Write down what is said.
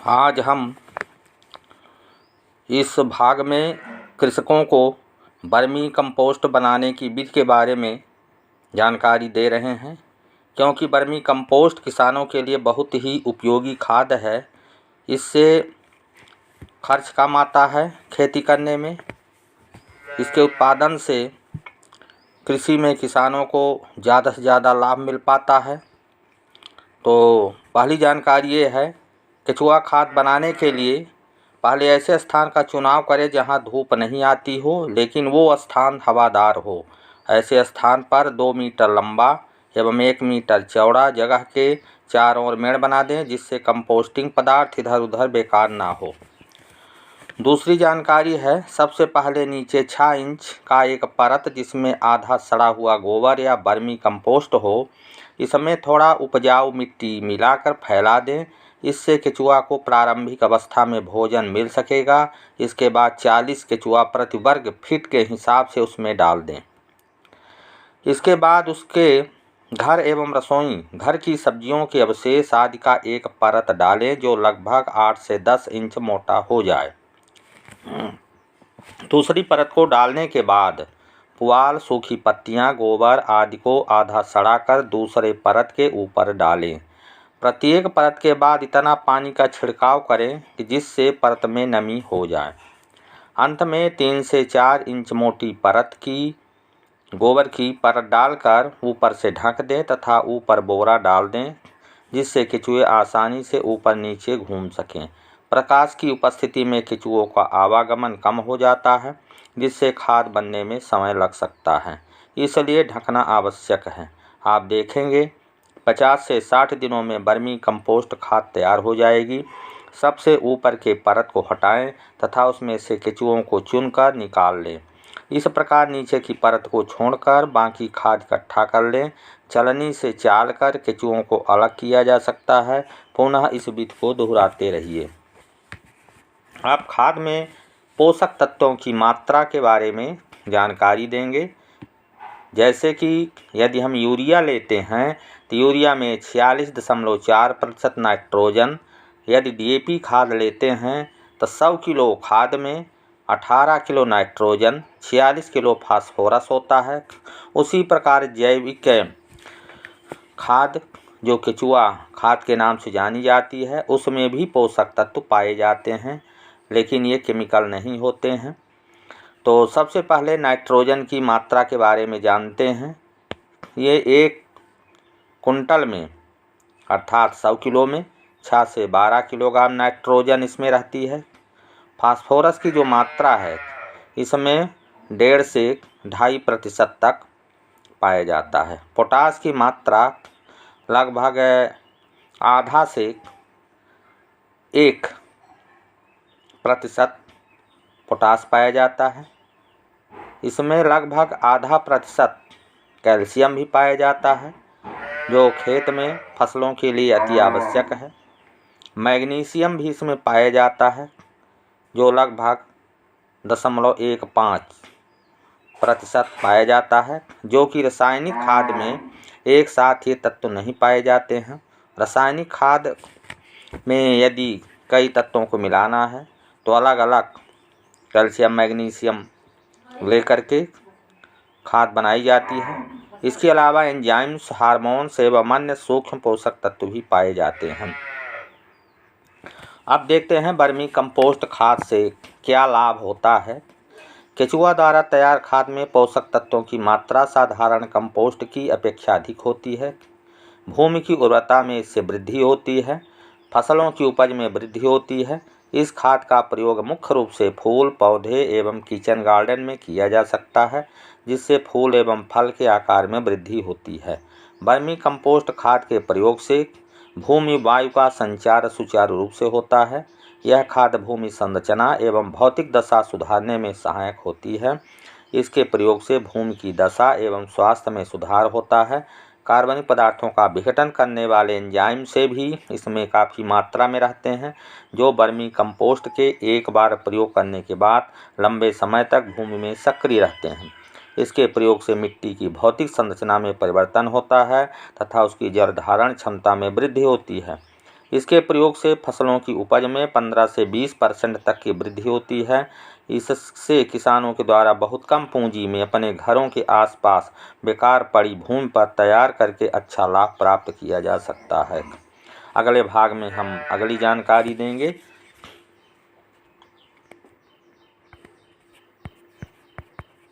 आज हम इस भाग में कृषकों को वर्मी कंपोस्ट बनाने की विधि के बारे में जानकारी दे रहे हैं, क्योंकि वर्मी कंपोस्ट किसानों के लिए बहुत ही उपयोगी खाद है। इससे खर्च कम आता है खेती करने में। इसके उत्पादन से कृषि में किसानों को ज़्यादा से ज़्यादा लाभ मिल पाता है। तो पहली जानकारी ये है, केचुआ खाद बनाने के लिए पहले ऐसे स्थान का चुनाव करें जहां धूप नहीं आती हो, लेकिन वो स्थान हवादार हो। ऐसे स्थान पर 2 मीटर लंबा एवं 1 मीटर चौड़ा जगह के चारों ओर मेड़ बना दें, जिससे कंपोस्टिंग पदार्थ इधर उधर बेकार ना हो। दूसरी जानकारी है, सबसे पहले नीचे 6 इंच का एक परत जिसमें आधा सड़ा हुआ गोबर या वर्मी कंपोस्ट हो, इसमें थोड़ा उपजाऊ मिट्टी मिलाकर फैला दें। इससे केचुआ को प्रारंभिक अवस्था में भोजन मिल सकेगा। इसके बाद 40 केचुआ प्रति वर्ग फीट के हिसाब से उसमें डाल दें। इसके बाद उसके घर एवं रसोई घर की सब्जियों के अवशेष आदि का एक परत डालें, जो लगभग 8 से 10 इंच मोटा हो जाए। दूसरी परत को डालने के बाद पुआल, सूखी पत्तियां, गोबर आदि को आधा सड़ाकर दूसरे परत के ऊपर डालें। प्रत्येक परत के बाद इतना पानी का छिड़काव करें कि जिससे परत में नमी हो जाए। अंत में 3 से 4 इंच मोटी परत की गोबर की परत डालकर ऊपर से ढक दें तथा ऊपर बोरा डाल दें, जिससे केचुए आसानी से ऊपर नीचे घूम सकें। प्रकाश की उपस्थिति में केचुओं का आवागमन कम हो जाता है, जिससे खाद बनने में समय लग सकता है, इसलिए ढकना आवश्यक है। आप देखेंगे 50 से 60 दिनों में वर्मी कंपोस्ट खाद तैयार हो जाएगी। सबसे ऊपर के परत को हटाएं तथा उसमें से केचुओं को चुनकर निकाल लें। इस प्रकार नीचे की परत को छोड़कर बाकी खाद इकट्ठा कर लें। चलनी से चाल कर केचुओं को अलग किया जा सकता है। पुनः इस विधि को दोहराते रहिए। आप खाद में पोषक तत्वों की मात्रा के बारे में जानकारी देंगे। जैसे कि यदि हम यूरिया लेते हैं तो यूरिया में 46.4% नाइट्रोजन, यदि डीएपी खाद लेते हैं तो 100 किलो खाद में 18 किलो नाइट्रोजन, 46 किलो फास्फोरस होता है। उसी प्रकार जैविक खाद जो केचुआ खाद के नाम से जानी जाती है, उसमें भी पोषक तत्व पाए जाते हैं, लेकिन ये केमिकल नहीं होते हैं। तो सबसे पहले नाइट्रोजन की मात्रा के बारे में जानते हैं। ये 1 कुंटल में अर्थात 100 किलो में 6 से 12 किलोग्राम नाइट्रोजन इसमें रहती है। फास्फोरस की जो मात्रा है इसमें 1.5 से 2.5% तक पाया जाता है। पोटास की मात्रा लगभग आधा से 1% पोटास पाया जाता है। इसमें लगभग आधा % कैल्शियम भी पाया जाता है, जो खेत में फसलों के लिए अति आवश्यक है। मैग्नीशियम भी इसमें पाया जाता है, जो लगभग 0.15% पाया जाता है, जो कि रासायनिक खाद में एक साथ ये तत्व नहीं पाए जाते हैं। रासायनिक खाद में यदि कई तत्वों को मिलाना है तो अलग अलग कैल्शियम, मैग्नीशियम लेकर के खाद बनाई जाती है। इसके अलावा एंजाइम्स, हार्मोन्स एवं अन्य सूक्ष्म पोषक तत्व भी पाए जाते हैं। अब देखते हैं वर्मी कंपोस्ट खाद से क्या लाभ होता है। केचुआ द्वारा तैयार खाद में पोषक तत्वों की मात्रा साधारण कंपोस्ट की अपेक्षा अधिक होती है। भूमि की उर्वरता में इससे वृद्धि होती है। फसलों की उपज में वृद्धि होती है। इस खाद का प्रयोग मुख्य रूप से फूल, पौधे एवं किचन गार्डन में किया जा सकता है, जिससे फूल एवं फल के आकार में वृद्धि होती है। वर्मी कंपोस्ट खाद के प्रयोग से भूमि वायु का संचार सुचारू रूप से होता है। यह खाद भूमि संरचना एवं भौतिक दशा सुधारने में सहायक होती है। इसके प्रयोग से भूमि की दशा एवं स्वास्थ्य में सुधार होता है। कार्बनिक पदार्थों का विघटन करने वाले एंजाइम से भी इसमें काफ़ी मात्रा में रहते हैं, जो वर्मी कंपोस्ट के एक बार प्रयोग करने के बाद लंबे समय तक भूमि में सक्रिय रहते हैं। इसके प्रयोग से मिट्टी की भौतिक संरचना में परिवर्तन होता है तथा उसकी जल धारण क्षमता में वृद्धि होती है। इसके प्रयोग से फसलों की उपज में 15 से 20% तक की वृद्धि होती है। इससे किसानों के द्वारा बहुत कम पूंजी में अपने घरों के आसपास बेकार पड़ी भूमि पर तैयार करके अच्छा लाभ प्राप्त किया जा सकता है। अगले भाग में हम अगली जानकारी देंगे।